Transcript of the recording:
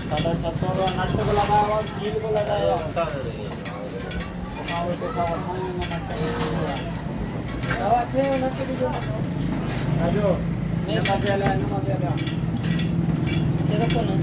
साढ़े 600 नट को लगाया हुआ, सील को लगाया हुआ। के साथ दवा थे नट की जो राजू नहीं मजे ले ना मजे ले ये देखो ना